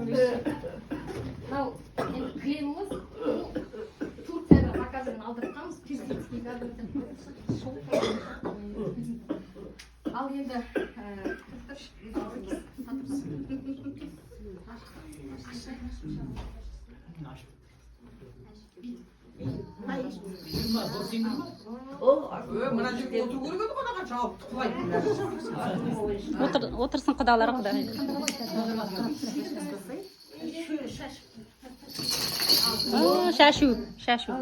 мынау енді креміміз Турцияда заказын алдыртқанбыз персидский гаджеттен. Ал енді Отырсын құдалар құда. Шашу. Шашлы.